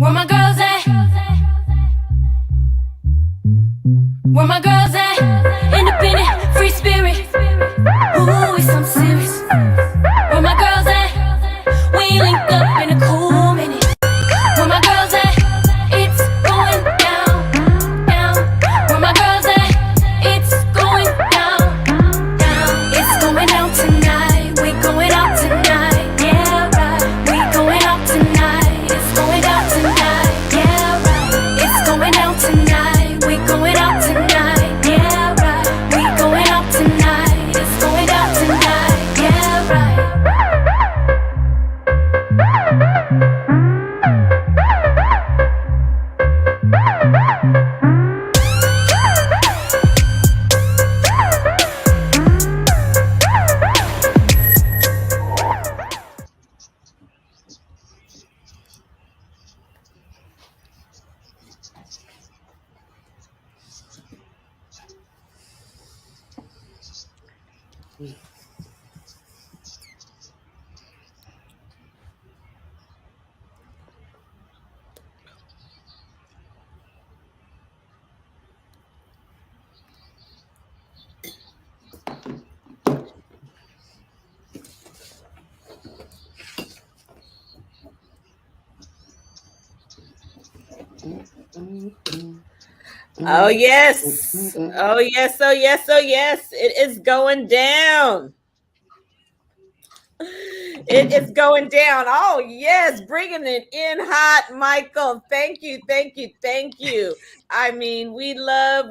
Where my girls at? Where my girls at? Independent, free spirit. Ooh, it's something serious. Where my girls at? We link up in a cool minute. Where my girls at? It's going down, down. Where my girls at? It's going down, down. It's going out tonight. We going out tonight. Yeah, right. We going out tonight. It's going out tonight. Yeah, right. It's going out tonight. We going out tonight. Yeah, right. We going out tonight. It's going out tonight. Yeah, right. Oh, yes. Oh, yes. Oh, yes. Oh, yes. It is going down. It is going down. Oh, yes. Bringing it in hot, Michael. Thank you. Thank you. Thank you. I mean, we love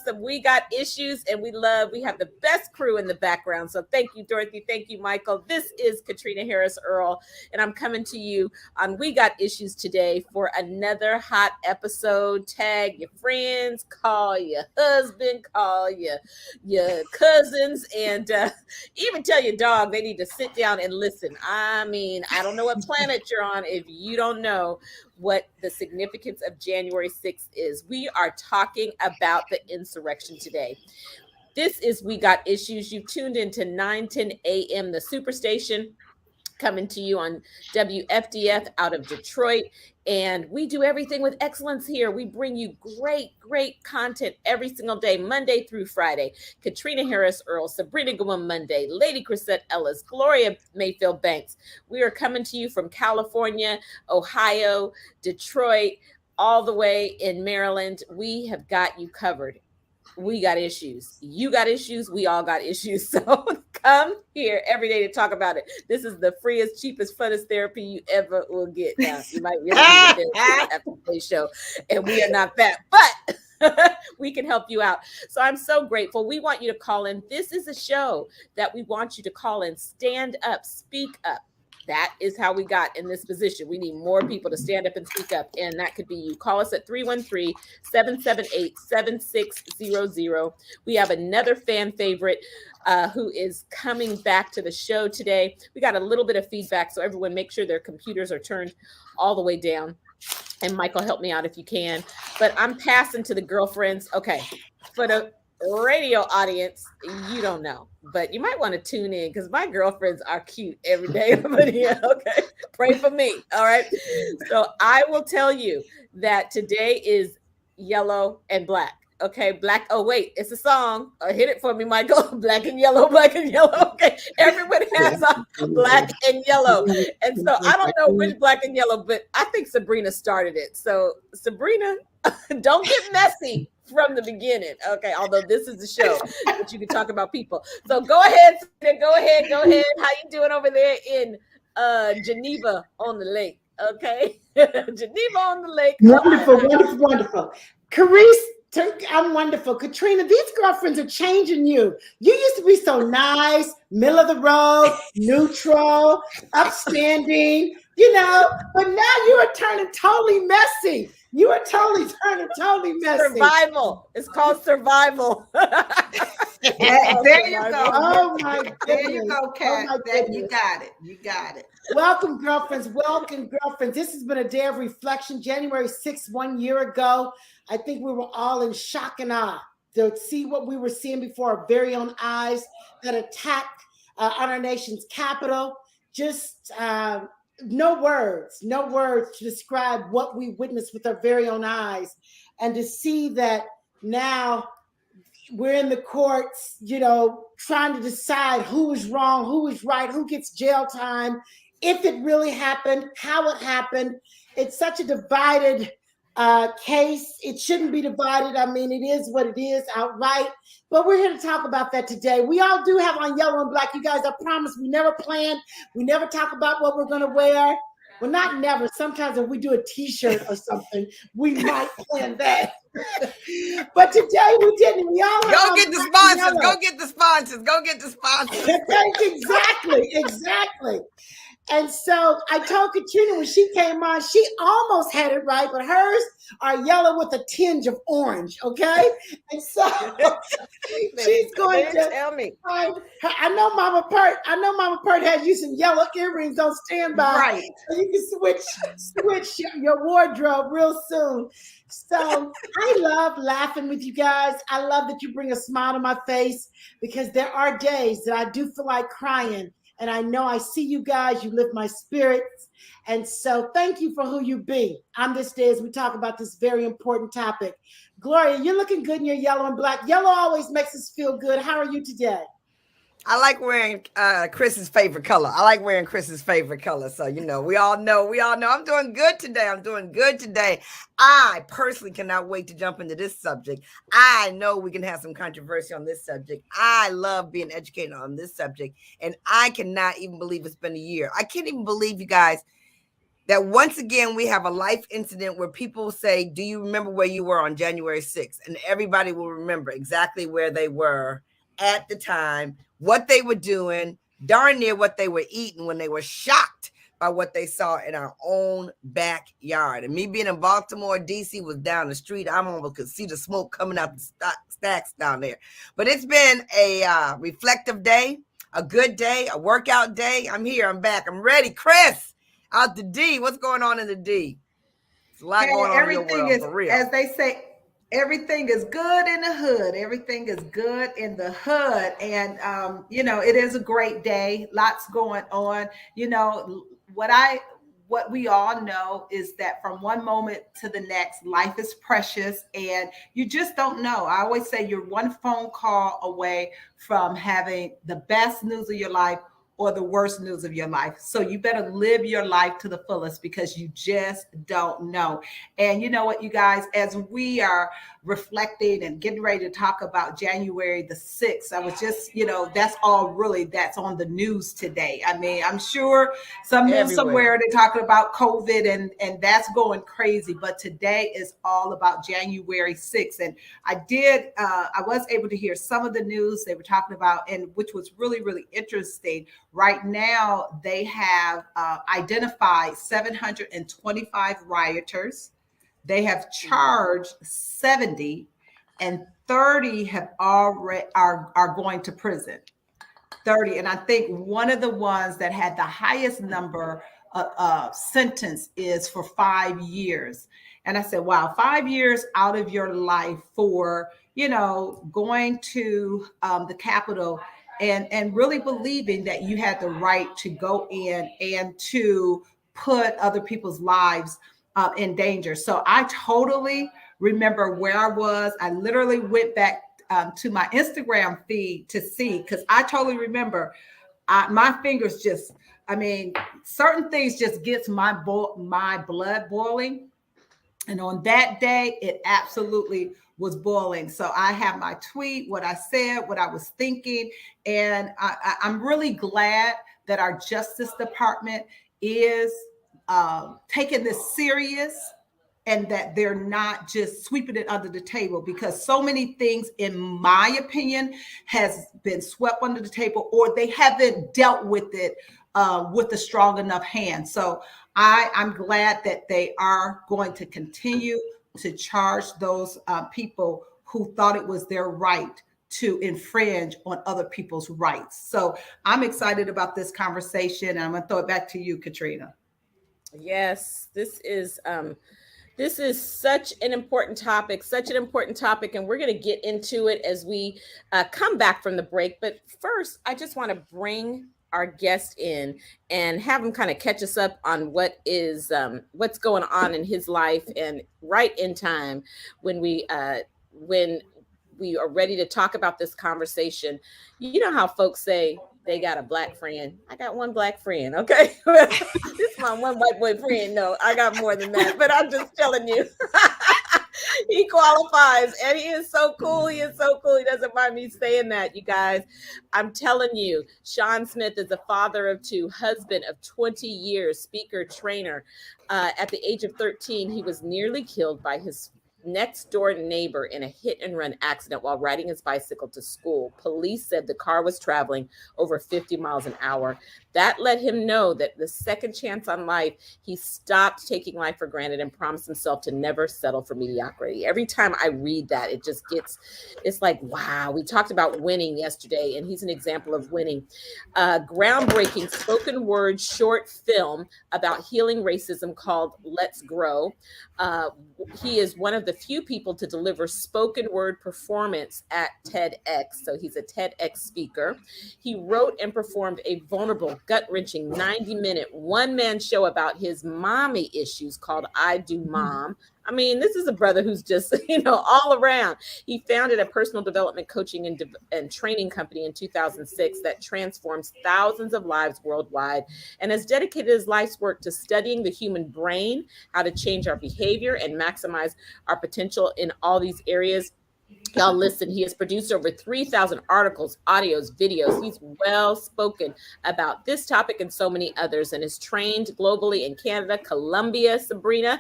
some. We got issues and we have the best crew in the background. So thank you, Dorothy. Thank you, Michael. This is Katrina Harris Earl, and I'm coming to you on We Got Issues today for another hot episode. Tag your friends, call your husband, call your cousins, and even tell your dog they need to sit down and listen. I mean, I don't know what planet you're on if you don't know what the significance of January 6th is. We are talking about the insurrection today. This is We Got Issues. You tuned into 910 a.m. the Superstation, coming to you on WFDF out of Detroit. And we do everything with excellence here. We bring you great content every single day, Monday through Friday. Katrina Harris Earl, Sabrina Gawin Monday, Lady Chrisette Ellis, Gloria Mayfield Banks. We are coming to you from California, Ohio, Detroit, all the way in Maryland. We have got you covered. We got issues. You got issues. We all got issues. So come here every day to talk about it. This is the freest, cheapest, funnest therapy you ever will get. Now, you might really need a therapist after today's show, and we are not that, but we can help you out. So I'm so grateful. We want you to call in. This is a show that we want you to call in. Stand up, speak up. That is how we got in this position. We need more people to stand up and speak up. And that could be you. Call us at 313-778-7600. We have another fan favorite who is coming back to the show today. We got a little bit of feedback, so everyone make sure their computers are turned all the way down. And Michael, help me out if you can. But I'm passing to the girlfriends. Okay, for the radio audience, you don't know, but you might want to tune in because my girlfriends are cute every day. Okay, pray for me. All right, so I will tell you that today is yellow and black. Okay, black. Oh wait, it's a song. Hit it for me, Michael. Black and yellow, black and yellow. Okay, everybody has on black and yellow, and so I don't know which black and yellow, but I think Sabrina started it. So Sabrina, don't get messy from the beginning. Okay, although this is the show that you can talk about people. So go ahead. How you doing over there in Geneva on the lake? Okay, Geneva on the lake. Wonderful. Carice, I'm wonderful. Katrina, these girlfriends are changing you. You used to be so nice, middle of the road, neutral, upstanding, but now you are turning totally messy. You are totally messy. Survival. It's called survival. There you go. Oh my goodness. There you go, Kat. You got it. Welcome, girlfriends. This has been a day of reflection. January 6th, 1 year ago. I think we were all in shock and awe to see what we were seeing before our very own eyes, that attack on our nation's capital. Just no words to describe what we witnessed with our very own eyes, and to see that now we're in the courts, trying to decide who is wrong, who is right, who gets jail time, if it really happened, how it happened. It's such a divided case. It shouldn't be divided. I mean, it is what it is outright. But we're here to talk about that today. We all do have on yellow and black. You guys, I promise we never plan. We never talk about what we're going to wear. Well, not never. Sometimes if we do a t-shirt or something, we might plan that. But today we didn't. We all go get the sponsors. Go get the sponsors. Go get the sponsors. Exactly. And so I told Katrina when she came on, she almost had it right, but hers are yellow with a tinge of orange. Okay, and so she's going to tell me. I know Mama Pert has you some yellow earrings on standby, right? So you can switch your wardrobe real soon. So I love laughing with you guys. I love that you bring a smile to my face, because there are days that I do feel like crying. And I know I see you guys, you lift my spirits. And so thank you for who you be on this day as we talk about this very important topic. Gloria, you're looking good in your yellow and black. Yellow always makes us feel good. How are you today? I like wearing Chris's favorite color. So, we all know. I'm doing good today. I personally cannot wait to jump into this subject. I know we can have some controversy on this subject. I love being educated on this subject. And I cannot even believe it's been a year. I can't even believe, you guys, that once again, we have a life incident where people say, do you remember where you were on January 6th? And everybody will remember exactly where they were at the time, what they were doing, darn near what they were eating when they were shocked by what they saw in our own backyard. And me being in Baltimore, DC was down the street. I almost could see the smoke coming out the stacks down there. But it's been a reflective day, a good day, a workout day. I'm here. I'm back. I'm ready. Chris, out the D. What's going on in the D? There's a lot going on in your world, for real. As they say, everything is good in the hood. Everything is good in the hood. And, it is a great day. Lots going on. What we all know is that from one moment to the next, life is precious and you just don't know. I always say you're one phone call away from having the best news of your life or the worst news of your life. So you better live your life to the fullest, because you just don't know. And you know what, you guys, as we are reflecting and getting ready to talk about January the 6th, I was just, that's on the news today. I mean, I'm sure some news somewhere they're talking about COVID and that's going crazy, but today is all about January 6th. And I was able to hear some of the news they were talking about, and which was really, really interesting. Right now, they have identified 725 rioters. They have charged 70, and 30 have already are going to prison. 30, and I think one of the ones that had the highest number sentence is for 5 years. And I said, wow, 5 years out of your life for going to the Capitol and really believing that you had the right to go in and to put other people's lives in danger. So I totally remember where I was. I literally went back to my Instagram feed to see, because I totally remember my fingers certain things just gets my blood boiling. And on that day, it absolutely was boiling. So I have my tweet, what I said, what I was thinking. And I'm really glad that our Justice Department is taking this serious, and that they're not just sweeping it under the table, because so many things, in my opinion, has been swept under the table, or they haven't dealt with it with a strong enough hand. So I'm glad that they are going to continue to charge those people who thought it was their right to infringe on other people's rights. So I'm excited about this conversation, and I'm going to throw it back to you, Katrina. Yes, this is such an important topic, and we're going to get into it as we come back from the break. But first, I just want to bring our guest in and have him kind of catch us up on what's going on in his life, and right in time when we are ready to talk about this conversation. You know how folks say they got a black friend. I got one black friend. Okay. This is my one white boy friend. No, I got more than that, but I'm just telling you. He qualifies, and he is so cool. He is so cool. He doesn't mind me saying that, you guys. I'm telling you, Sean Smith is a father of two, husband of 20 years, speaker, trainer. At the age of 13, he was nearly killed by his next door neighbor in a hit and run accident while riding his bicycle to school. Police said the car was traveling over 50 miles an hour. That let him know that the second chance on life, he stopped taking life for granted and promised himself to never settle for mediocrity. Every time I read that, it's like, wow. We talked about winning yesterday, and he's an example of winning. Groundbreaking spoken word short film about healing racism called Let's Grow. He is one of the few people to deliver spoken word performance at TedX. So he's a TedX speaker. He wrote and performed a vulnerable, gut-wrenching 90-minute one-man show about his mommy issues called I Do Mom. I mean, this is a brother who's just, all around. He founded a personal development coaching and training company in 2006 that transforms thousands of lives worldwide, and has dedicated his life's work to studying the human brain, how to change our behavior and maximize our potential in all these areas. Y'all listen, he has produced over 3,000 articles, audios, videos. He's well spoken about this topic and so many others, and is trained globally in Canada, Colombia, Sabrina,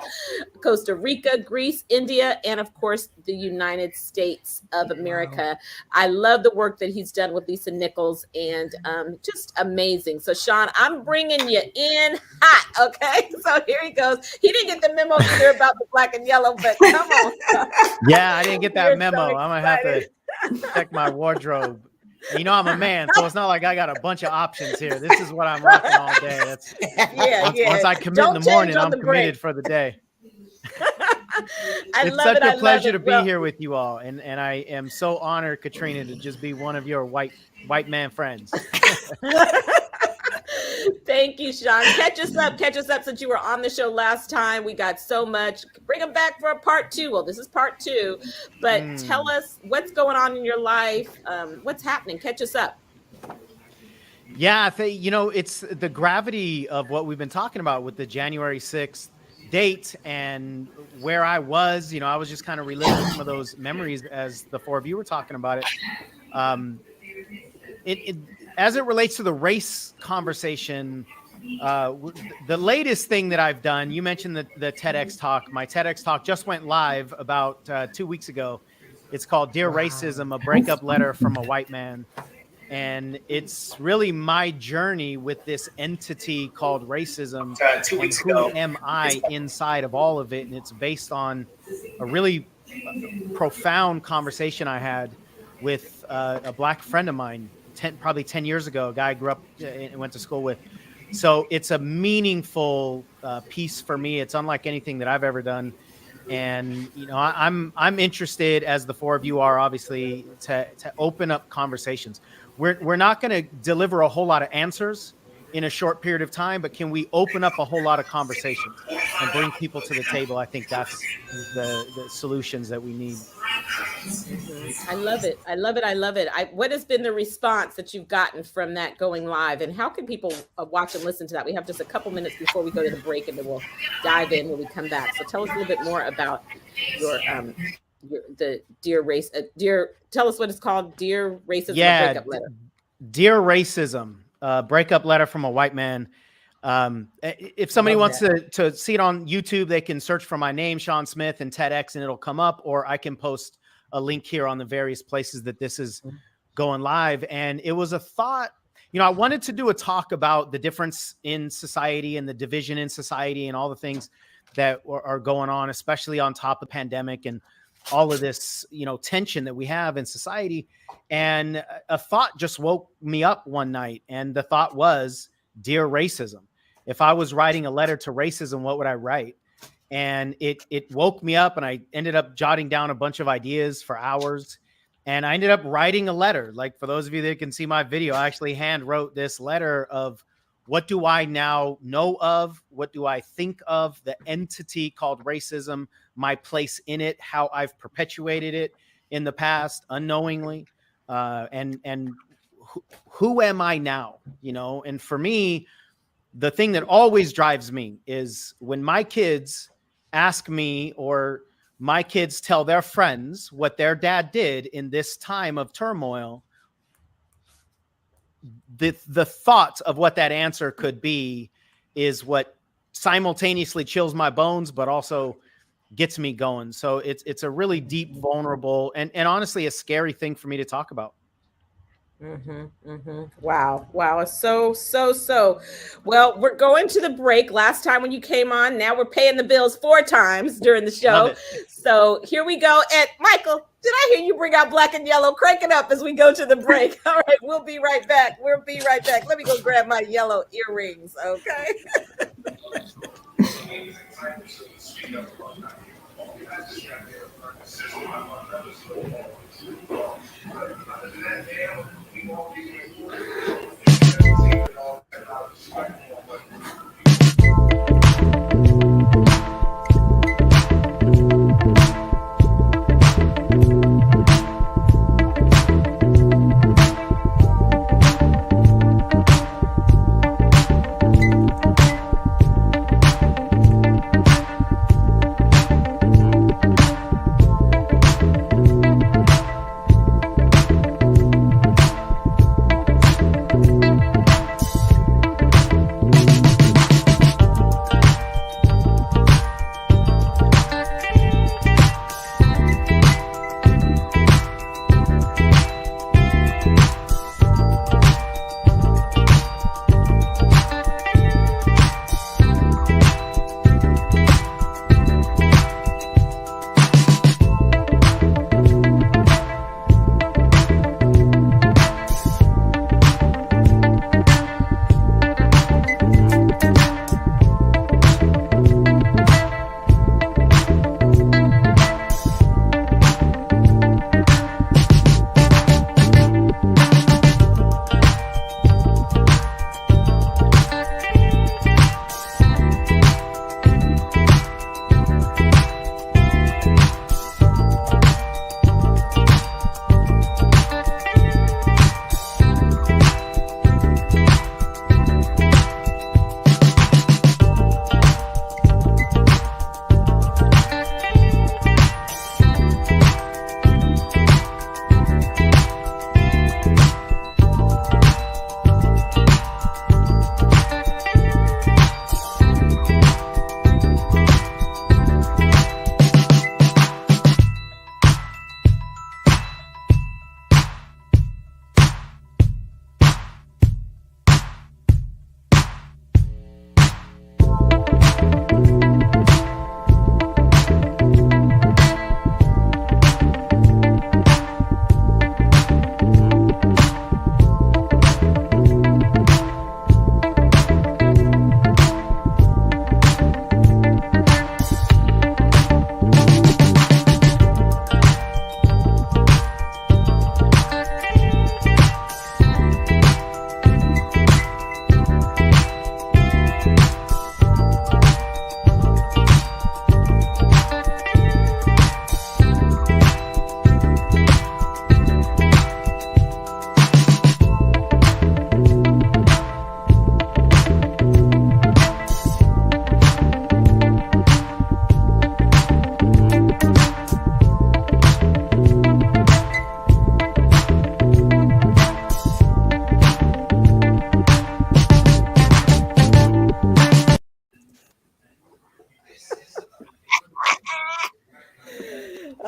Costa Rica, Greece, India, and of course, the United States of America. Wow. I love the work that he's done with Lisa Nichols, and just amazing. So Sean, I'm bringing you in hot, okay? So here he goes. He didn't get the memo either about the black and yellow, but come on. Yeah, I didn't get that memo. So I'm gonna have to check my wardrobe. I'm a man, so it's not like I got a bunch of options here. This is what I'm rocking all day. Once I commit in the morning, I'm committed for the day. It's such a pleasure to be here with you all, and I am so honored, Katrina, to just be one of your white man friends. Thank you, Sean. Catch us up since you were on the show last time. We got so much. Bring them back for a part 2. Well, this is part 2, but tell us what's going on in your life. What's happening? Catch us up. Yeah, it's the gravity of what we've been talking about with the January 6th date and where I was. I was just kind of reliving some of those memories as the four of you were talking about it. As it relates to the race conversation, the latest thing that I've done, you mentioned the TEDx talk. My TEDx talk just went live about 2 weeks ago. It's called Dear Racism, a breakup letter from a white man. And it's really my journey with this entity called racism. 2 weeks ago. Who am I inside of all of it? And it's based on a really profound conversation I had with a black friend of mine. Probably 10 years ago, a guy I grew up and went to school with. So it's a meaningful piece for me. It's unlike anything that I've ever done. And, I'm interested, as the four of you are, obviously, to open up conversations. We're not going to deliver a whole lot of answers in a short period of time, but can we open up a whole lot of conversations and bring people to the table? I think that's the solutions that we need. I love it. What has been the response that you've gotten from that going live, and how can people watch and listen to that? We have just a couple minutes before we go to the break, and then we'll dive in when we come back. So tell us a little bit more about the tell us what it's called. Dear Racism, breakup letter. Dear Racism, breakup letter from a white man. If somebody wants to see it on YouTube, they can search for my name, Sean Smith, and TEDx, and it'll come up, or I can post a link here on the various places that this is going live. And it was a thought, I wanted to do a talk about the difference in society and the division in society and all the things that are going on, especially on top of the pandemic and all of this, tension that we have in society. And a thought just woke me up one night. And the thought was, Dear Racism. If I was writing a letter to racism, what would I write? And it woke me up, and I ended up jotting down a bunch of ideas for hours. And I ended up writing a letter. Like, for those of you that can see my video, I actually hand wrote this letter of what do I now know of? What do I think of the entity called racism, my place in it, how I've perpetuated it in the past unknowingly, and who am I now? You know, and for me, the thing that always drives me is when my kids ask me, or my kids tell their friends what their dad did in this time of turmoil, the thought of what that answer could be is what simultaneously chills my bones, but also gets me going. So it's a really deep, vulnerable, and honestly a scary thing for me to talk about. Wow. It's so. Well, we're going to the break. Last time when you came on, now we're paying the bills 4 times during the show. So here we go. And Michael, did I hear you bring out black and yellow? Crank it up as we go to the break. All right, we'll be right back. Let me go grab my yellow earrings. Okay.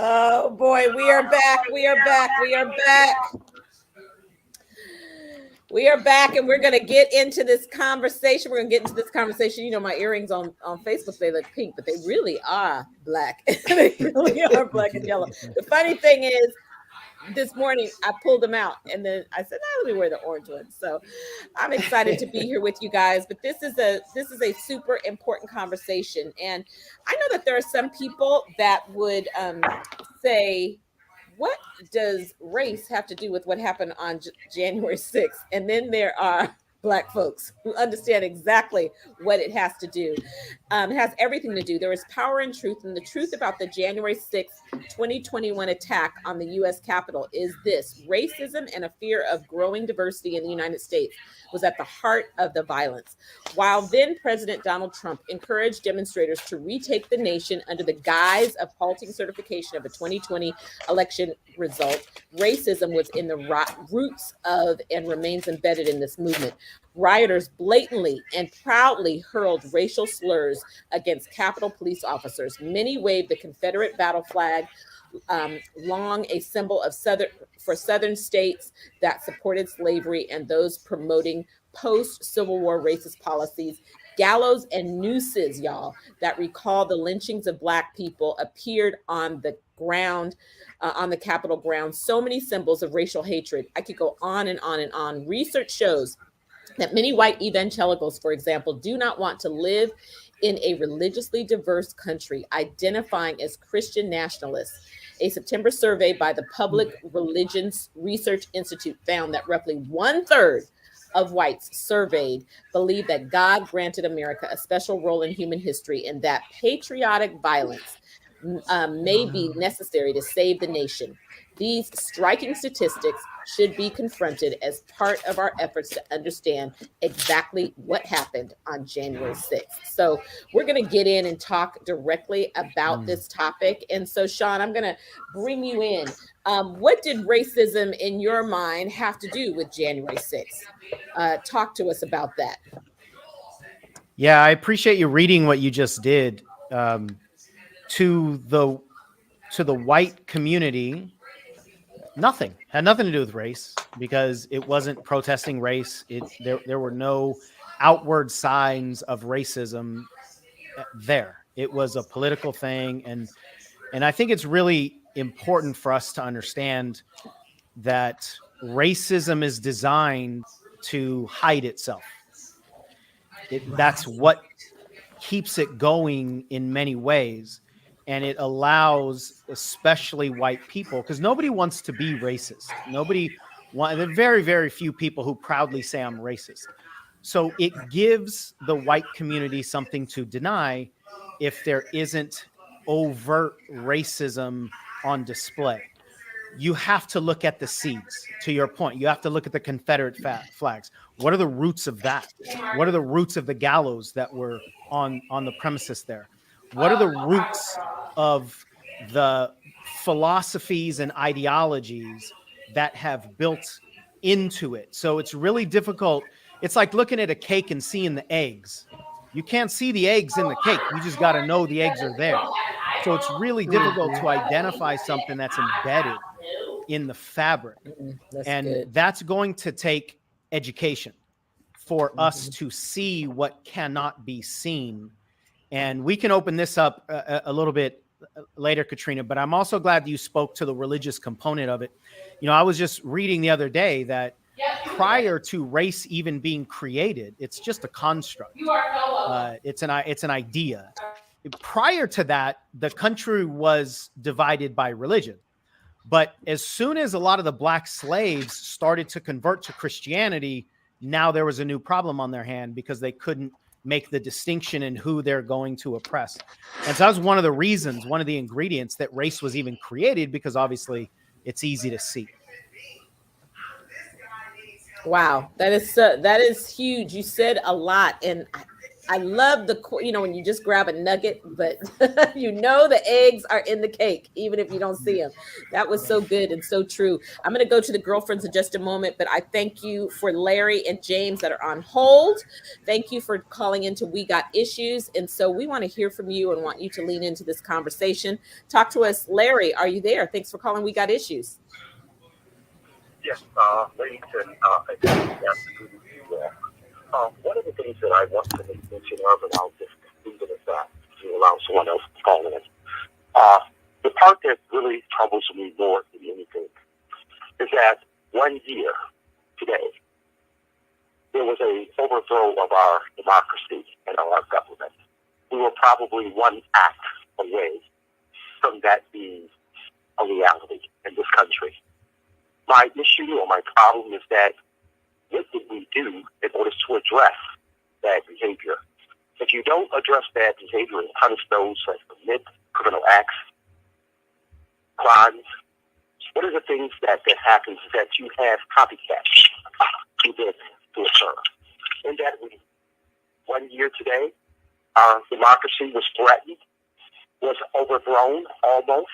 Oh boy, we are back. We are back, and we're gonna get into this conversation. You know, my earrings on Facebook, they look pink, but they really are black. They really are black and yellow. The funny thing is, this morning I pulled them out, and then I said, let me wear the orange ones. So I'm excited to be here with you guys. But this is a super important conversation, and I know that there are some people that would say, what does race have to do with what happened on January 6th? And then there are Black folks who understand exactly what it has to do. It has everything to do. There is power in truth. And the truth about the January 6th, 2021 attack on the US Capitol is this: racism and a fear of growing diversity in the United States was at the heart of the violence. While then President Donald Trump encouraged demonstrators to retake the nation under the guise of halting certification of a 2020 election result, racism was in the roots of and remains embedded in this movement. Rioters blatantly and proudly hurled racial slurs against Capitol police officers. Many waved the Confederate battle flag, long a symbol of Southern states that supported slavery and those promoting post-Civil War racist policies. Gallows and nooses, y'all, that recall the lynchings of Black people appeared on the ground, on the Capitol grounds. So many symbols of racial hatred. I could go on and on and on. Research shows that many white evangelicals, for example, do not want to live in a religiously diverse country, identifying as Christian nationalists. A September survey by the Public Religions Research Institute found that roughly 1/3 of whites surveyed believe that God granted America a special role in human history and that patriotic violence may be necessary to save the nation. These striking statistics should be confronted as part of our efforts to understand exactly what happened on January 6th. So we're going to get in and talk directly about this topic. And so, Sean, I'm going to bring you in. What did racism in your mind have to do with January 6th? Talk to us about that. Yeah, I appreciate you reading what you just did. To the white community, had nothing to do with race, because it wasn't protesting race. There were no outward signs of racism there. It was a political thing, and I think it's really important for us to understand that racism is designed to hide itself. That's what keeps it going in many ways. And it allows especially white people, because nobody wants to be racist. There are very, very few people who proudly say I'm racist. So it gives the white community something to deny if there isn't overt racism on display. You have to look at the seeds, to your point. You have to look at the Confederate flags. What are the roots of that? What are the roots of the gallows that were on the premises there? What are the roots of the philosophies and ideologies that have built into it? So it's really difficult. It's like looking at a cake and seeing the eggs. You can't see the eggs in the cake. You just got to know the eggs are there. So it's really difficult to identify something that's embedded in the fabric. That's going to take education for us to see what cannot be seen. And we can open this up a little bit later, Katrina, but I'm also glad that you spoke to the religious component of it. You know, I was just reading the other day that prior to race even being created, it's just a construct. It's an idea. Prior to that, the country was divided by religion. But as soon as a lot of the Black slaves started to convert to Christianity, now there was a new problem on their hand, because they couldn't make the distinction in who they're going to oppress. And so that was one of the reasons, one of the ingredients that race was even created, because obviously it's easy to see. Wow, that is huge. You said a lot, and I love when you just grab a nugget, but the eggs are in the cake, even if you don't see them. That was so good and so true. I'm going to go to the girlfriends in just a moment, but I thank you for Larry and James that are on hold. Thank you for calling into We Got Issues. And so we want to hear from you and want you to lean into this conversation. Talk to us. Larry, are you there? Thanks for calling We Got Issues. Yes, ladies and afternoon, you all. One of the things that I want to make mention of, and I'll just leave it at that to allow someone else to call in. The part that really troubles me more than anything is that 1 year today, there was an overthrow of our democracy and our government. We were probably one act away from that being a reality. in this country. My issue or my problem is that what did we do in order to address bad behavior? If you don't address bad behavior and punish those that commit criminal acts, crimes, what are the things that happens is that you have copycats to this to occur. In that 1 year today, our democracy was threatened, was overthrown almost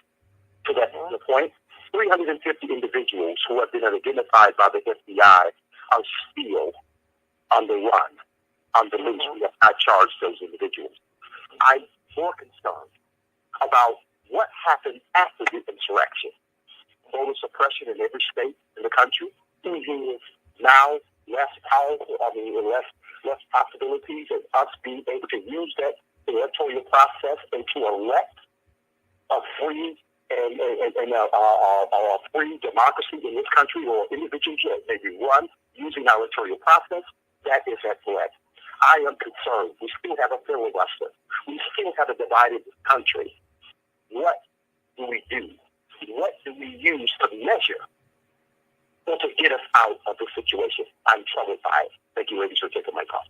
to that point. 350 individuals who have been identified by the FBI are still on the run, on the loose. We have not charged those individuals. I'm more concerned about what happened after the insurrection. Voter suppression in every state in the country. Is now less powerful, less possibilities of us being able to use that electoral process and to elect a free and a free democracy in this country, or individuals that may be run using our electoral process. That is at threat. I am concerned. We still have a filibuster. We still have a divided country. What do we do? What do we use to measure or to get us out of this situation? I'm troubled by it. Thank you, ladies, for taking my call.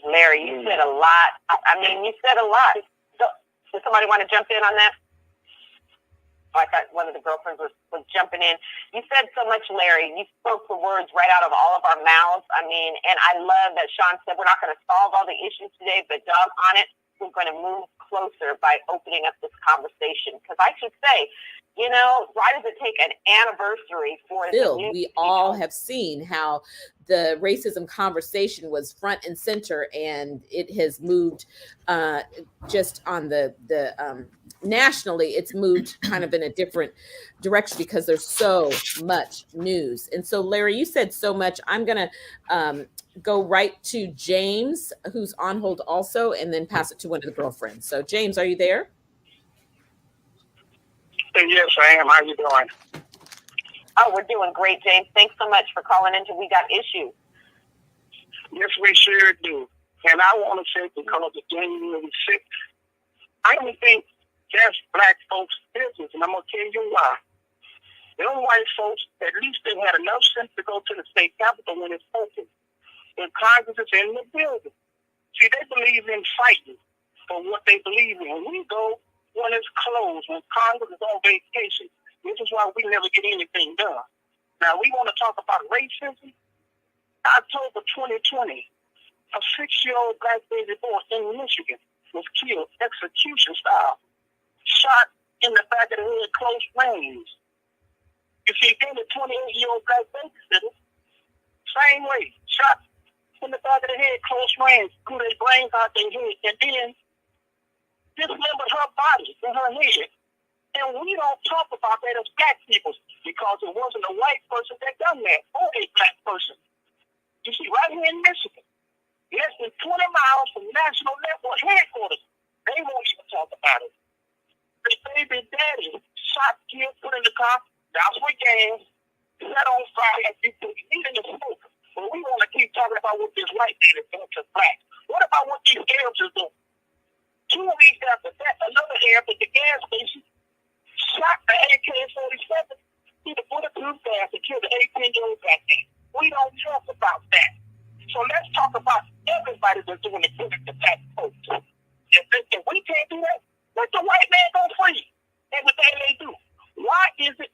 Larry, you said a lot. I mean, you said a lot. Does somebody want to jump in on that? Oh, I thought one of the girlfriends was jumping in. You said so much, Larry. You spoke the words right out of all of our mouths. I mean, and I love that Sean said we're not going to solve all the issues today, but doggone it, we're going to move closer by opening up this conversation. Because I should say, you know, why does it take an anniversary for Bill, we all have seen how the racism conversation was front and center, and it has moved just on the nationally, it's moved kind of in a different direction because there's so much news. And so, Larry, you said so much. I'm going to go right to James, who's on hold also, and then pass it to one of the girlfriends. So, James, are you there? Yes, I am. How are you doing? Oh, we're doing great, James. Thanks so much for calling into We Got Issues. Yes, we sure do. And I want to say, because of January 6th, I don't think that's black folks' business, and I'm going to tell you why. Them white folks, at least they had enough sense to go to the state capitol when it's open. And Congress is in the building. See, they believe in fighting for what they believe in. We go when it's closed, when Congress is on vacation. This is why we never get anything done. Now, we want to talk about racism. October 2020, a 6-year-old black baby boy in Michigan was killed execution style, shot in the back of the head, close range. You see, then the 28-year-old black babysitter, same way, shot in the back of the head, close range, blew their brains out their head, and then dismembered her body in her head. And we don't talk about that as black people because it wasn't a white person that done that, or a black person. You see, right here in Michigan, less than 20 miles from National Network headquarters, they won't even talk about it. The baby daddy shot, killed, put in the car, doused with gas, set on fire, and you put meat in the smoke. But we want to keep talking about what this white man is doing to black. What about what these Arabs are doing? 2 weeks after that, another Arab at the gas station shot the AK-47 through the bulletproof glass and killed the 18-year-old black man. We don't talk about that. So let's talk about everybody that's doing the good to black folks. If we can't do that, let the white man go free. Everything they do. Why is it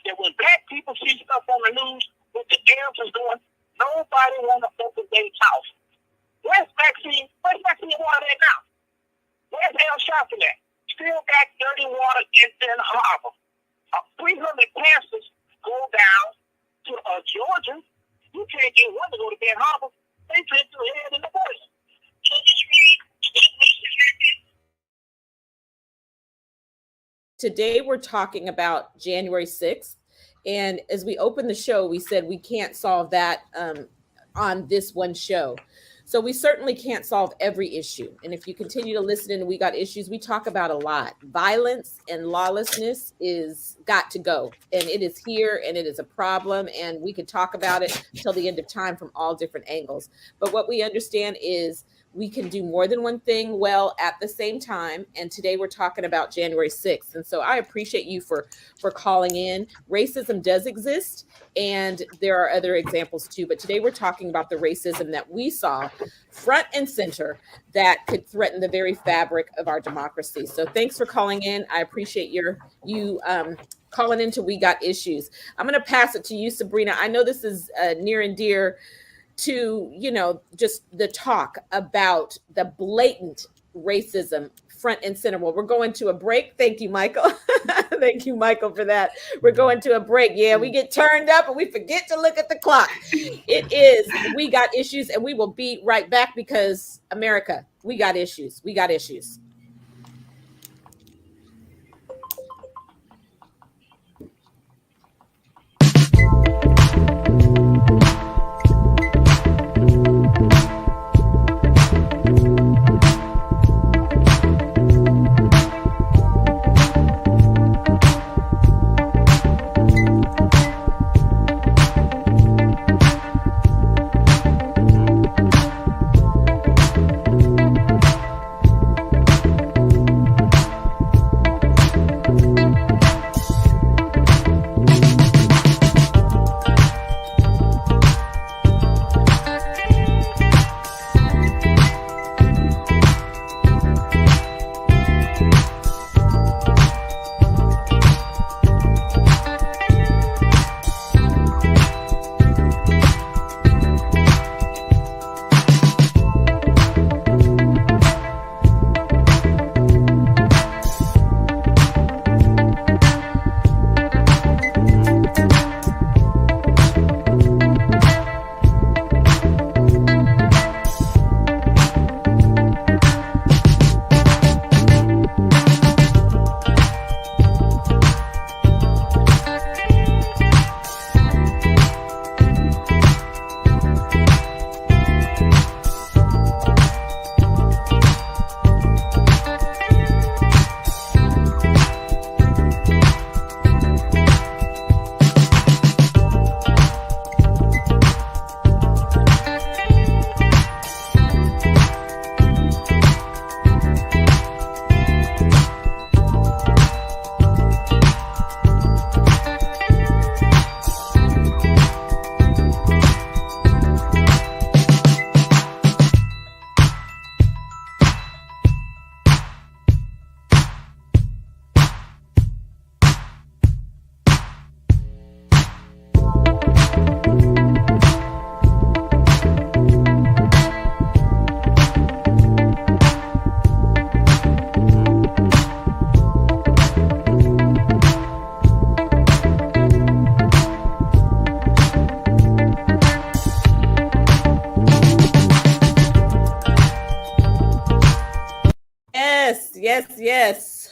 that when black people see stuff on the news, what the Arabs is doing, nobody want to open their house? Where's Maxine? Where's Maxine water at now? Where's El Shopping at? Still got dirty water in the harbor. 300 pastors go down to Georgia. You can't get one to go to Ben Harbor. They take your head in the voice. Today we're talking about January 6th. And as we opened the show, we said we can't solve that on this one show. So we certainly can't solve every issue. And if you continue to listen and We Got Issues, we talk about a lot. Violence and lawlessness is got to go. And it is here and it is a problem. And we could talk about it till the end of time from all different angles. But what we understand is we can do more than one thing well at the same time. And today we're talking about January 6th. And so I appreciate you for calling in. Racism does exist, and there are other examples too. But today we're talking about the racism that we saw front and center that could threaten the very fabric of our democracy. So thanks for calling in. I appreciate you calling into We Got Issues. I'm going to pass it to you, Sabrina. I know this is near and dear to, just the talk about the blatant racism front and center. Well, we're going to a break. Thank you, Michael. Thank you, Michael, for that. We're going to a break. Yeah, we get turned up and we forget to look at the clock. It is We Got Issues, and we will be right back because America, we got issues. We got issues. Yes.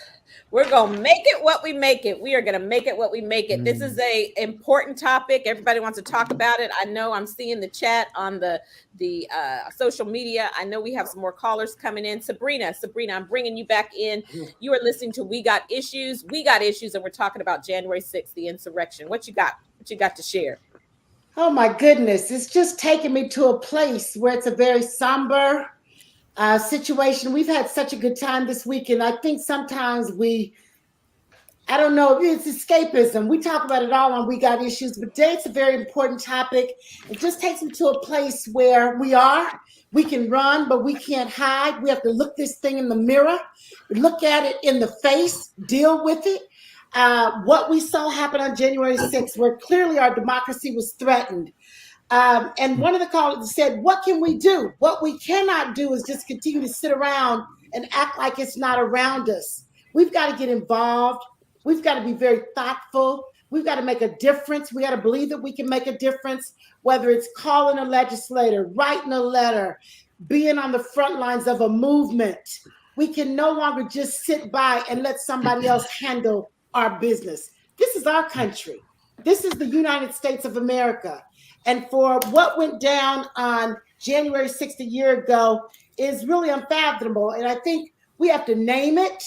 We're going to make it what we make it. We are going to make it what we make it. This is a important topic. Everybody wants to talk about it. I know I'm seeing the chat on the social media. I know we have some more callers coming in. Sabrina, I'm bringing you back in. You are listening to We Got Issues. We Got Issues, and we're talking about January 6th, the insurrection. What you got? What you got to share? Oh, my goodness. It's just taken me to a place where it's a very somber situation. We've had such a good time this week, and I think sometimes I don't know, it's escapism. We talk about it all on We Got Issues, but today it's a very important topic. It just takes me to a place where we can run, but we can't hide. We have to look this thing in the mirror, look at it in the face, deal with it. What we saw happen on January 6th, where clearly our democracy was threatened. And one of the callers said, what can we do? What we cannot do is just continue to sit around and act like it's not around us. We've got to get involved. We've got to be very thoughtful. We've got to make a difference. We got to believe that we can make a difference, whether it's calling a legislator, writing a letter, being on the front lines of a movement. We can no longer just sit by and let somebody else handle our business. This is our country. This is the United States of America. And for what went down on January 6th a year ago is really unfathomable. And I think we have to name it.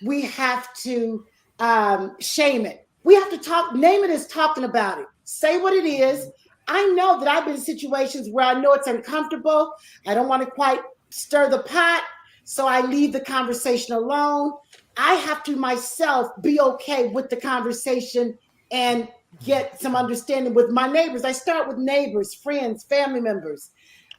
We have to shame it. We have to name it as talking about it. Say what it is. I know that I've been in situations where I know it's uncomfortable. I don't want to quite stir the pot, so I leave the conversation alone. I have to myself be okay with the conversation and get some understanding with my neighbors. I start with neighbors, friends, family members.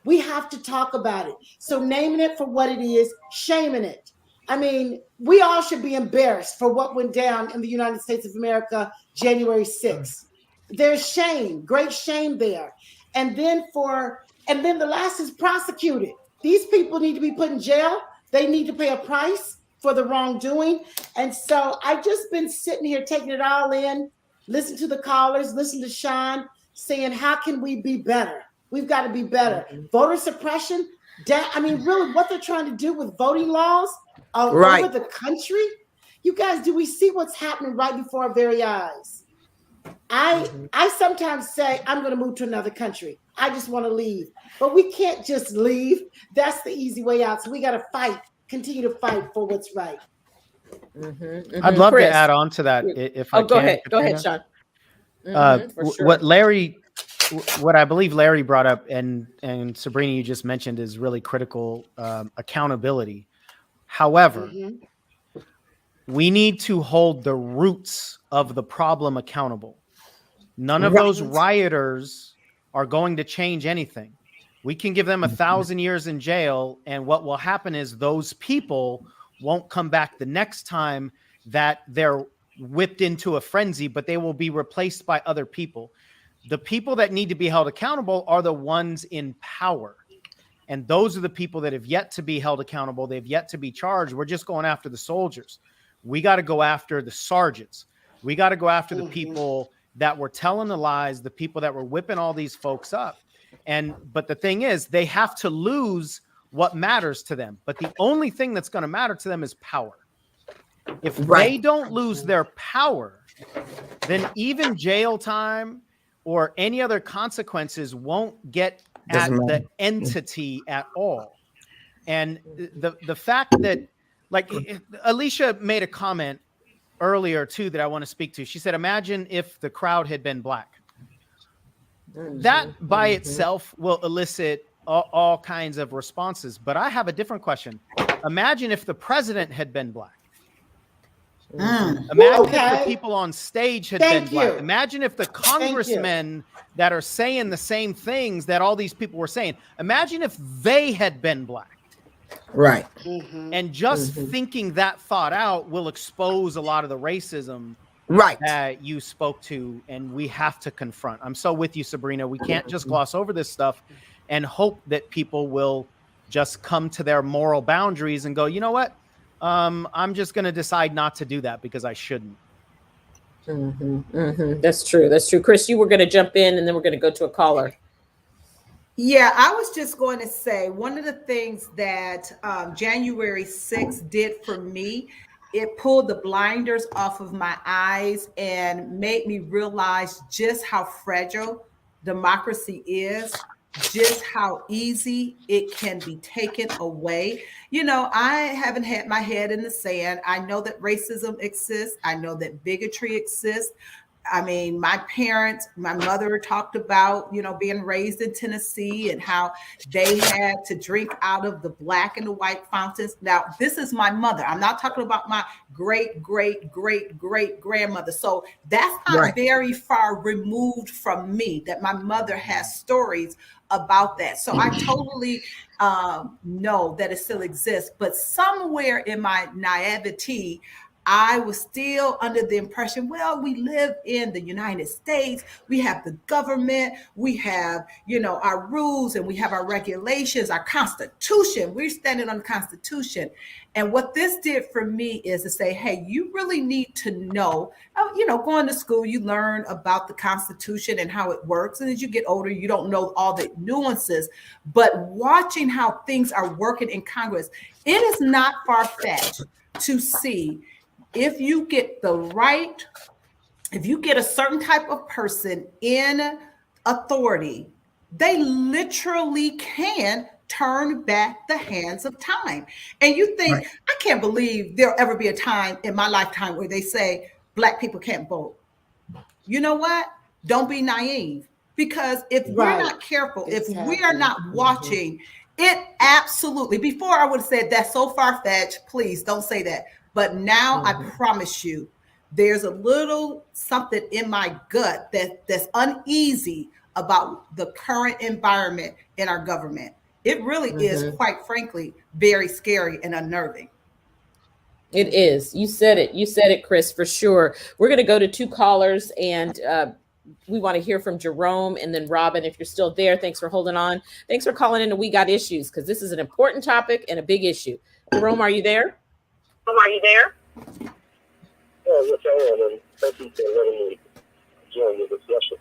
We have to talk about it. So naming it for what it is, shaming it. I mean, we all should be embarrassed for what went down in the United States of America, January 6th. There's shame, great shame there. And then the last is prosecuted. These people need to be put in jail. They need to pay a price for the wrongdoing. And so I've just been sitting here taking it all in, listen to the callers, listen to Sean, saying, how can we be better? We've got to be better. Voter suppression, I mean, really what they're trying to do with voting laws all over the country. You guys, do we see what's happening right before our very eyes? I sometimes say, I'm going to move to another country. I just want to leave. But we can't just leave. That's the easy way out. So we got to fight, continue to fight for what's right. I'd love Chris. to add on to that if I can. Go ahead. Go ahead, Sean. Sure. What I believe Larry brought up and Sabrina, you just mentioned is really critical, accountability. However, we need to hold the roots of the problem accountable. None of those rioters are going to change anything. We can give them 1,000 years in jail, and what will happen is those people won't come back the next time that they're whipped into a frenzy, but they will be replaced by other people. The people that need to be held accountable are the ones in power. And those are the people that have yet to be held accountable. They've yet to be charged. We're just going after the soldiers. We got to go after the sergeants. We got to go after the people that were telling the lies, the people that were whipping all these folks up. But the thing is, they have to lose what matters to them. But the only thing that's going to matter to them is power. If they don't lose their power, then even jail time or any other consequences won't get at the entity at all. And the fact that, like, Alicia made a comment earlier too that I want to speak to. She said, imagine if the crowd had been black. That by itself will elicit all kinds of responses. But I have a different question. Imagine if the president had been black. Imagine if the people on stage had been black. Imagine if the congressmen that are saying the same things that all these people were saying. Imagine if they had been black. Right. And just thinking that thought out will expose a lot of the racism that you spoke to, and we have to confront. I'm so with you, Sabrina. We can't just gloss over this stuff and hope that people will just come to their moral boundaries and go, you know what? I'm just going to decide not to do that because I shouldn't. That's true. That's true. Chris, you were going to jump in and then we're going to go to a caller. Yeah, I was just going to say one of the things that January 6th did for me, it pulled the blinders off of my eyes and made me realize just how fragile democracy is, just how easy it can be taken away. You know, I haven't had my head in the sand. I know that racism exists. I know that bigotry exists. I mean, my parents, my mother talked about, you know, being raised in Tennessee and how they had to drink out of the black and the white fountains. Now, this is my mother. I'm not talking about my great, great, great, great grandmother. So that's not very far removed from me, that my mother has stories about that. So I totally know that it still exists. But somewhere in my naivety, I was still under the impression, well, we live in the United States. We have the government. We have, you know, our rules and we have our regulations, our Constitution. We're standing on the Constitution. And what this did for me is to say, hey, you really need to know, you know, going to school, you learn about the Constitution and how it works. And as you get older, you don't know all the nuances. But watching how things are working in Congress, it is not far-fetched to see if you get if you get a certain type of person in authority, they literally can turn back the hands of time. And you think, I can't believe there'll ever be a time in my lifetime where they say Black people can't vote. You know what? Don't be naive. Because if we're not careful, if we are not watching It absolutely, before I would have said that's so far-fetched, please don't say that. But now I promise you, there's a little something in my gut that's uneasy about the current environment in our government. It really is, quite frankly, very scary and unnerving. It is. You said it. You said it, Chris, for sure. We're going to go to 2 callers, and we want to hear from Jerome and then Robin. If you're still there, thanks for holding on. Thanks for calling in to We Got Issues, because this is an important topic and a big issue. Jerome, are you there? Are you there? Oh, yes, I am, and thank you for letting me join the discussion.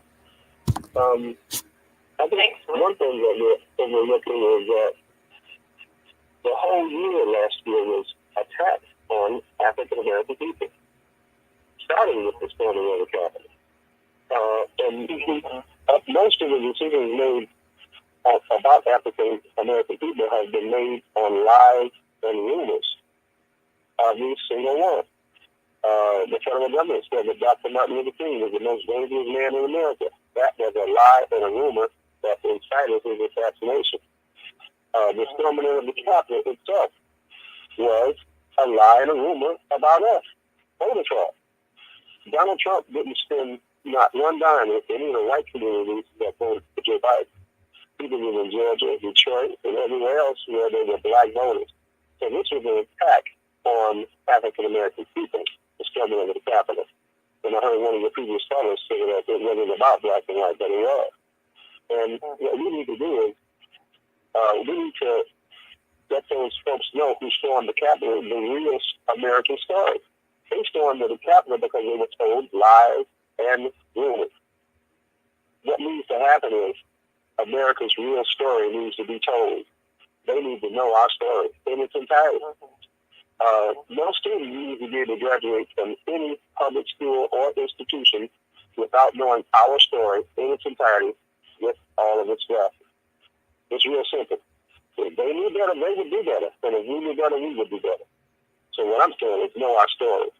I think one thing that we're overlooking is that the whole year last year was attacked on African American people, starting with the storming of the Capitol. And most of the decisions made about African American people have been made on lies and rumors. Every single one. The federal government said that Dr. Martin Luther King was the most dangerous man in America. That was a lie and a rumor that incited his assassination. The storming of the Capitol itself was a lie and a rumor about us, voter fraud. Donald Trump didn't spend not one dime in any of the white communities that voted for Joe Biden. He did it in Georgia, Detroit, and everywhere else where there were black voters. So this was an attack on African American people, the storming of the Capitol. And I heard one of the previous scholars say that it wasn't about black and white, but it was. And what we need to do is we need to let those folks know who stormed the Capitol the real American story. They stormed the Capitol because they were told lies and rumors. What needs to happen is America's real story needs to be told. They need to know our story in its entirety. No student needs to be able to graduate from any public school or institution without knowing our story in its entirety with all of its depth. It's real simple. If they knew better, they would do better. And if we knew better, we would do better. So what I'm saying is know our story.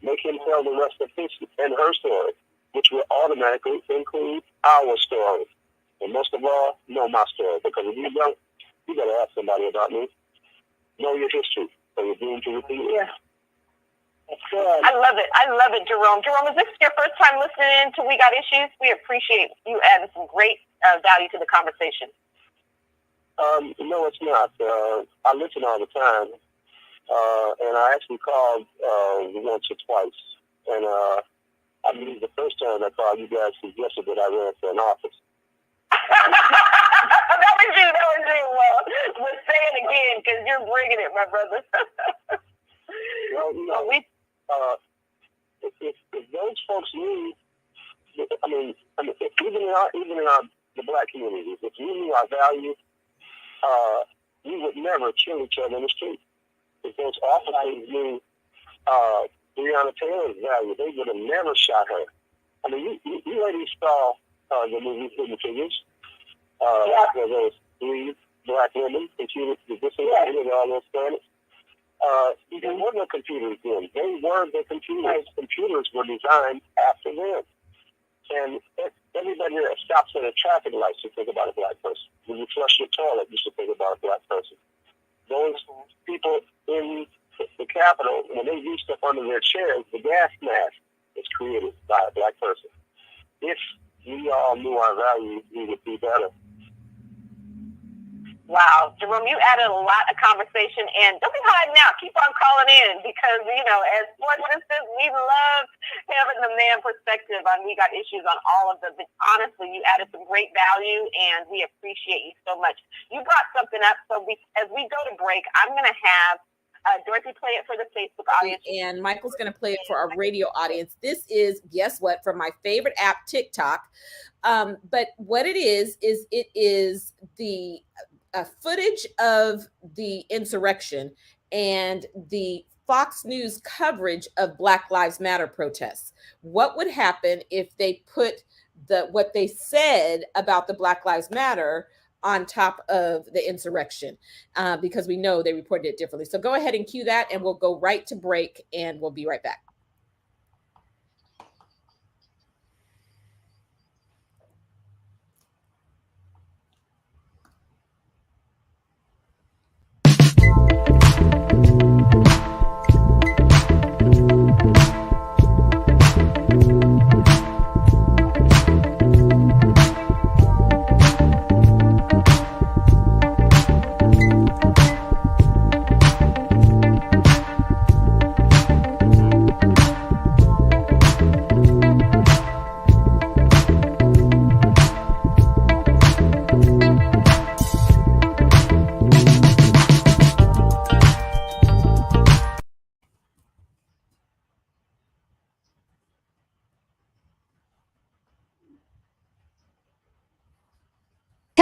Make him tell the rest of his and her story, which will automatically include our story. And most of all, know my story. Because if you don't, you got to ask somebody about me. Know your history, or you're doomed to repeat it. Yeah. I love it. I love it, Jerome. Jerome, is this your first time listening to We Got Issues? We appreciate you adding some great value to the conversation. No, it's not. I listen all the time, and I actually called once or twice. And I believe the first time I called, you guys suggested that I ran for an office. That was you. Well, we'll say it again because you're bringing it, my brother. Well, you know, if those folks knew, I mean, even in our the black communities, if we knew our values, we would never kill each other in the street. If those officers knew Breonna Taylor's value, they would have never shot her. I mean, you already saw the movie Hidden Figures. Where those 3 black women computed the disintegrated and all those planets. There were no computers then. They were the computers. Computers were designed after them. And everybody that stops at a traffic light should think about a black person. When you flush your toilet, you should think about a black person. Those people in the Capitol, when they reached up under their chairs, the gas mask was created by a black person. If we all knew our values, we would do better. Wow, Jerome, you added a lot of conversation, and don't be hiding out. Keep on calling in because, you know, as sports sisters, we love having the man perspective on We Got Issues on all of them. But honestly, you added some great value, and we appreciate you so much. You brought something up, so as we go to break, I'm going to have Dorothy play it for the Facebook audience. And Michael's going to play it for our radio audience. This is, guess what, from my favorite app, TikTok. But what it is it is the footage of the insurrection and the Fox News coverage of Black Lives Matter protests. What would happen if they put what they said about the Black Lives Matter on top of the insurrection? Because we know they reported it differently. So go ahead and cue that, and we'll go right to break, and we'll be right back.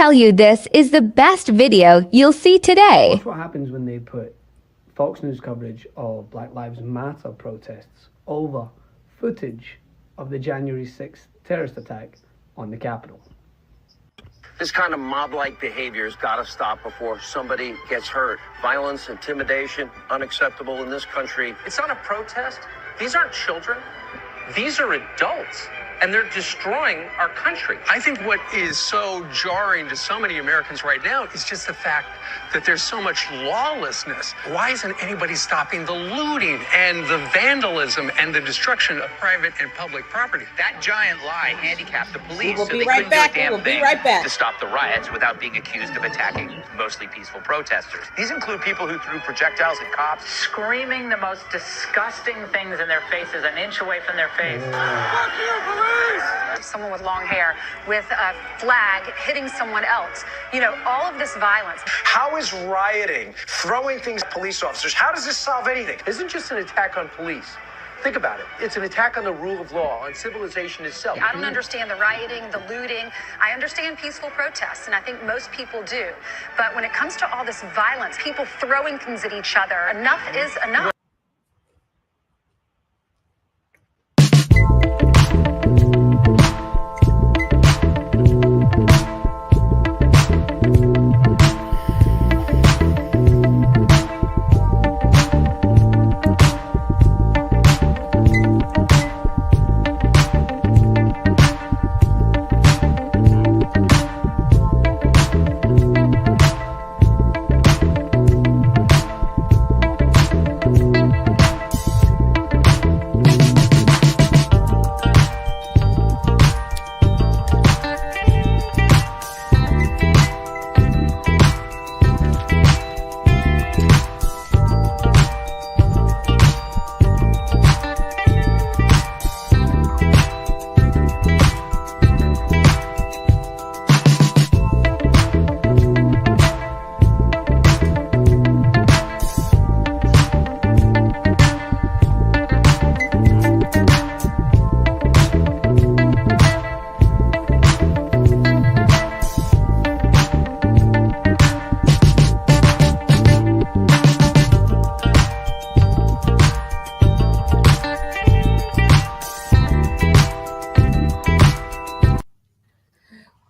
tell you this is the best video you'll see today. Watch what happens when they put Fox News coverage of Black Lives Matter protests over footage of the January 6th terrorist attack on the Capitol. This kind of mob-like behavior has got to stop before somebody gets hurt. Violence, intimidation, unacceptable in this country. It's not a protest. These aren't children. These are adults, and they're destroying our country. I think what is so jarring to so many Americans right now is just the fact that there's so much lawlessness. Why isn't anybody stopping the looting and the vandalism and the destruction of private and public property? That giant lie handicapped the police, We'll so be they right couldn't back. do a damn We'll be thing right back. to stop the riots without being accused of attacking mostly peaceful protesters. These include people who threw projectiles at cops, screaming the most disgusting things in their faces, an inch away from their face. Fuck you, police! Someone with long hair with a flag hitting someone else. You know, all of this violence. How is rioting, throwing things at police officers, how does this solve anything? It isn't just an attack on police. Think about it. It's an attack on the rule of law, on civilization itself. I don't understand the rioting, the looting. I understand peaceful protests, and I think most people do. But when it comes to all this violence, people throwing things at each other, enough is enough.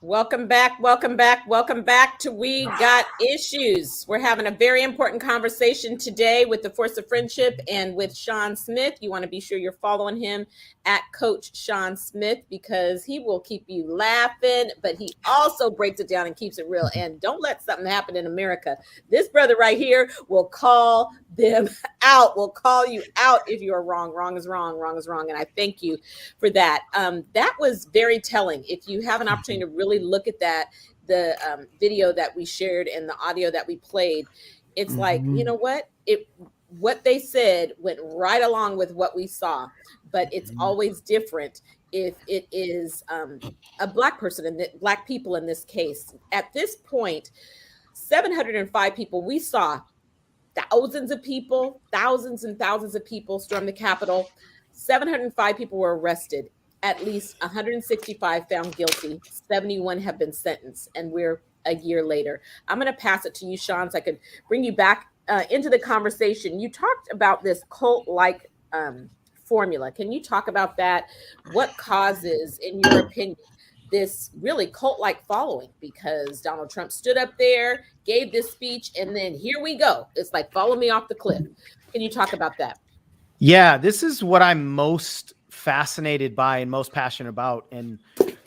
Welcome back, welcome back, welcome back to We Got Issues. We're having a very important conversation today with the Force of Friendship and with Sean Smith. You want to be sure you're following him at Coach Sean Smith because he will keep you laughing, but he also breaks it down and keeps it real. And don't let something happen in America. This brother right here will call them out, will call you out if you are wrong. Wrong is wrong, wrong is wrong. And I thank you for that. That was very telling. If you have an opportunity to really look at that, the video that we shared and the audio that we played, it's like, you know what? What they said went right along with what we saw, but it's always different if it is a Black person and Black people in this case. At this point, 705 people, we saw thousands of people, thousands and thousands of people storm the Capitol. 705 people were arrested. At least 165 found guilty. 71 have been sentenced, and we're a year later. I'm going to pass it to you, Sean, so I could bring you back into the conversation. You talked about this cult-like formula. Can you talk about that? What causes, in your opinion, this really cult-like following? Because Donald Trump stood up there, gave this speech, and then here we go. It's like, follow me off the cliff. Can you talk about that? Yeah, this is what I'm most fascinated by and most passionate about. And,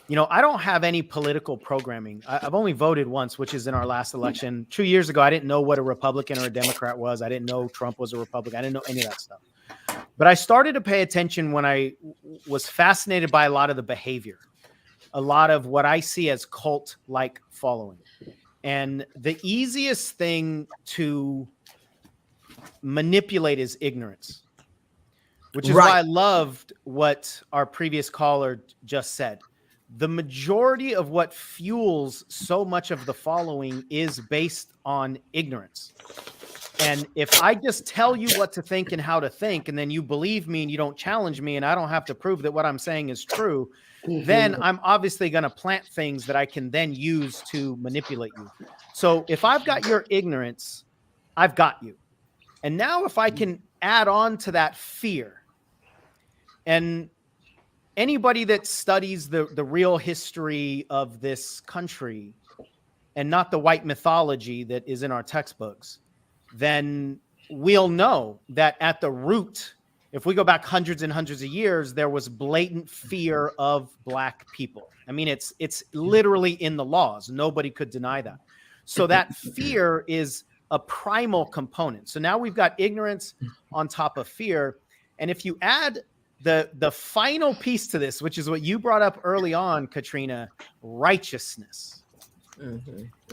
you know, I don't have any political programming. I've only voted once, which is in our last election. 2 years ago, I didn't know what a Republican or a Democrat was. I didn't know Trump was a Republican. I didn't know any of that stuff. But I started to pay attention when I was fascinated by a lot of the behavior, a lot of what I see as cult-like following. And the easiest thing to manipulate is ignorance, which is why I loved what our previous caller just said. The majority of what fuels so much of the following is based on ignorance. And if I just tell you what to think and how to think, and then you believe me and you don't challenge me, and I don't have to prove that what I'm saying is true, then I'm obviously going to plant things that I can then use to manipulate you. So if I've got your ignorance, I've got you. And now if I can add on to that fear, and anybody that studies the real history of this country and not the white mythology that is in our textbooks, then we'll know that at the root, if we go back hundreds and hundreds of years, there was blatant fear of Black people. I mean, it's literally in the laws. Nobody could deny that. So that fear is a primal component. So now we've got ignorance on top of fear. And if you add the final piece to this, which is what you brought up early on, Katrina, righteousness.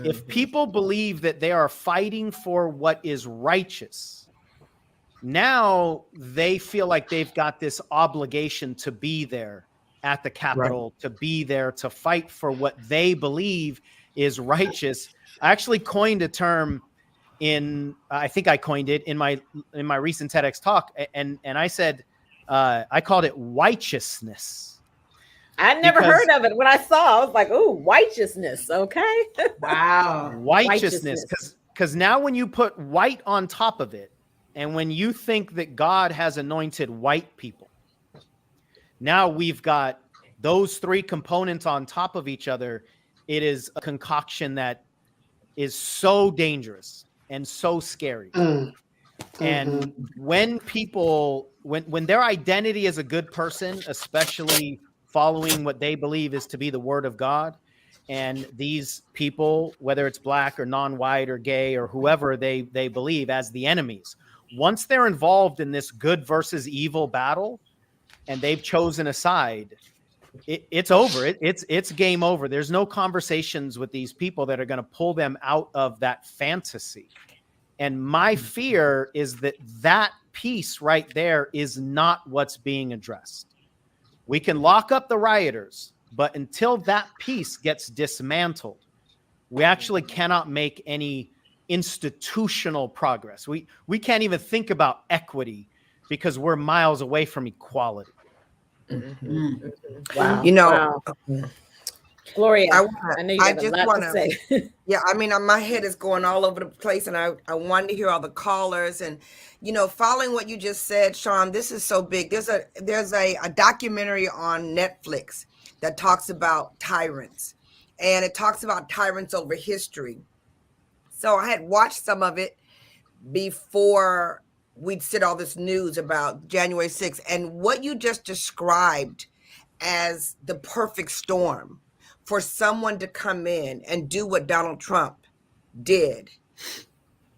If people believe that they are fighting for what is righteous, now they feel like they've got this obligation to be there at the Capitol, to be there to fight for what they believe is righteous. I actually coined a term I think I coined it in my recent TEDx talk, and I said I called it righteousness. I never heard of it. When I saw, I was like, "Ooh, righteousness." Okay. Wow. Righteousness. Because now when you put white on top of it, and when you think that God has anointed white people, now we've got those three components on top of each other. It is a concoction that is so dangerous and so scary. And when people, when their identity as a good person, especially following what they believe is to be the word of God, and these people, whether it's Black or non-white or gay or whoever they believe as the enemies, once they're involved in this good versus evil battle and they've chosen a side, it's over. It's game over. There's no conversations with these people that are going to pull them out of that fantasy. And my fear is that piece right there is not what's being addressed. We can lock up the rioters, but until that piece gets dismantled, we actually cannot make any institutional progress. We can't even think about equity because we're miles away from equality. Wow. You know, Gloria, I know you have a lot to say. Yeah, I mean, my head is going all over the place, and I wanted to hear all the callers. And, you know, following what you just said, Sean, this is so big. There's a documentary on Netflix that talks about tyrants, and it talks about tyrants over history. So I had watched some of it before we'd said all this news about January 6th, and what you just described as the perfect storm for someone to come in and do what Donald Trump did.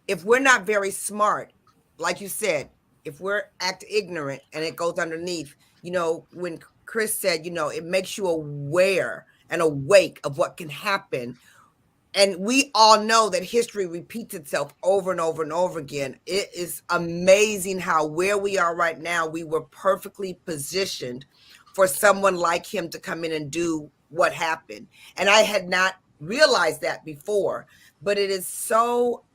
If we're not very smart, like you said, if we're act ignorant and it goes underneath, you know, when Chris said, you know, it makes you aware and awake of what can happen. And we all know that history repeats itself over and over and over again. It is amazing how where we are right now, we were perfectly positioned for someone like him to come in and do what happened. And I had not realized that before, but it is so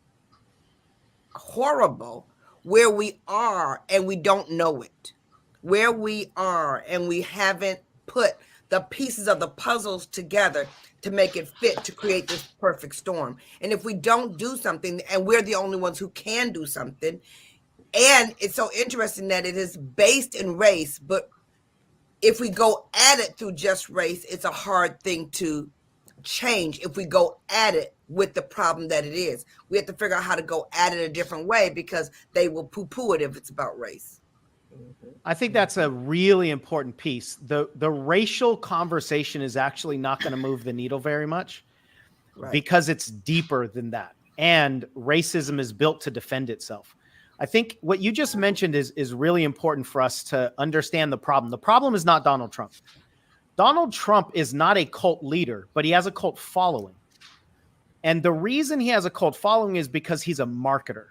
horrible where we are and we don't know it, where we are and we haven't put the pieces of the puzzles together to make it fit to create this perfect storm. And if we don't do something, and we're the only ones who can do something, and it's so interesting that it is based in race, but if we go at it through just race, it's a hard thing to change. If we go at it with the problem that it is, we have to figure out how to go at it a different way, because they will poo-poo it if it's about race. I think that's a really important piece. The racial conversation is actually not going to move the needle very much, because it's deeper than that. And racism is built to defend itself. I think what you just mentioned is really important for us to understand the problem. The problem is not Donald Trump. Donald Trump is not a cult leader, but he has a cult following. And the reason he has a cult following is because he's a marketer.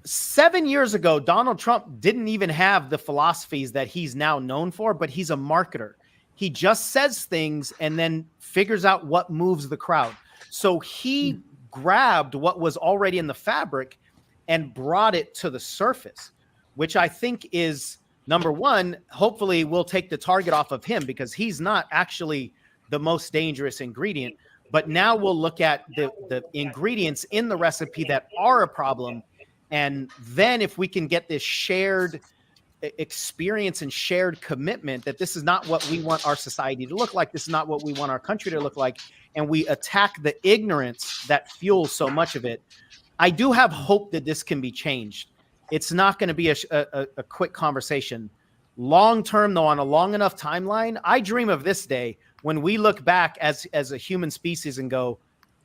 7 years ago, Donald Trump didn't even have the philosophies that he's now known for, but he's a marketer. He just says things and then figures out what moves the crowd. So he grabbed what was already in the fabric and brought it to the surface, which I think is, number one, hopefully we'll take the target off of him because he's not actually the most dangerous ingredient. But now we'll look at the ingredients in the recipe that are a problem. And then if we can get this shared experience and shared commitment that this is not what we want our society to look like, this is not what we want our country to look like, and we attack the ignorance that fuels so much of it, I do have hope that this can be changed. It's not going to be a quick conversation. Long term, though, on a long enough timeline, I dream of this day when we look back as a human species and go,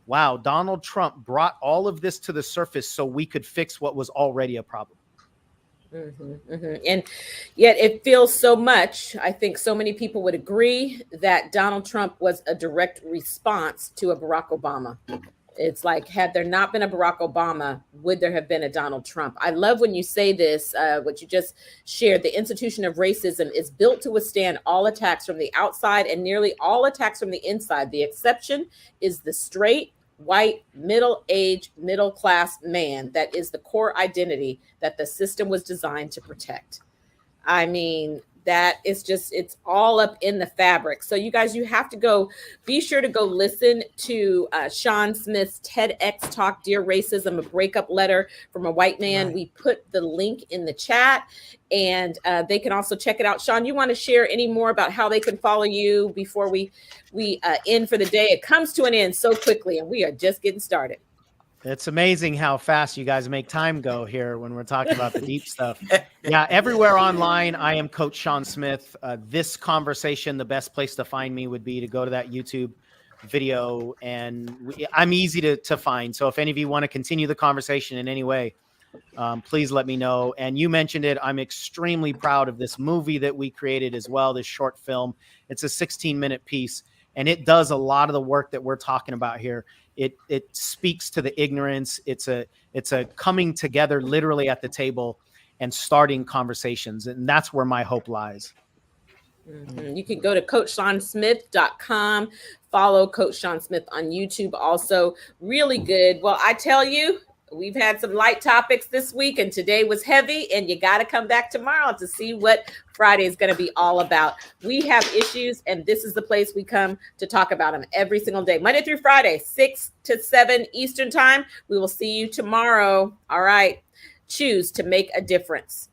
wow, Donald Trump brought all of this to the surface so we could fix what was already a problem. And yet it feels so much. I think so many people would agree that Donald Trump was a direct response to a Barack Obama. It's like, had there not been a Barack Obama, would there have been a Donald Trump? I love when you say this, what you just shared. The institution of racism is built to withstand all attacks from the outside and nearly all attacks from the inside. The exception is the straight, white, middle-aged, middle-class man. That is the core identity that the system was designed to protect. I mean, that is just, it's all up in the fabric. So you guys, you have to be sure to go listen to Sean Smith's TEDx talk, Dear Racism, a breakup letter from a white man. Right. We put the link in the chat and they can also check it out. Sean, you want to share any more about how they can follow you before we end for the day? It comes to an end so quickly and we are just getting started. It's amazing how fast you guys make time go here when we're talking about the deep stuff. Yeah, everywhere online, I am Coach Sean Smith. This conversation, the best place to find me would be to go to that YouTube video, and I'm easy to find. So if any of you want to continue the conversation in any way, please let me know. And you mentioned it. I'm extremely proud of this movie that we created as well, this short film. It's a 16-minute piece, and it does a lot of the work that we're talking about here. It speaks to the ignorance. It's a coming together literally at the table and starting conversations. And that's where my hope lies. You can go to CoachSeanSmith.com. Follow Coach Sean Smith on YouTube. Also, really good. Well, I tell you, we've had some light topics this week, and today was heavy, and you got to come back tomorrow to see what Friday is going to be all about. We have issues, and this is the place we come to talk about them every single day, Monday through Friday, 6 to 7 Eastern time. We will see you tomorrow. All right. Choose to make a difference.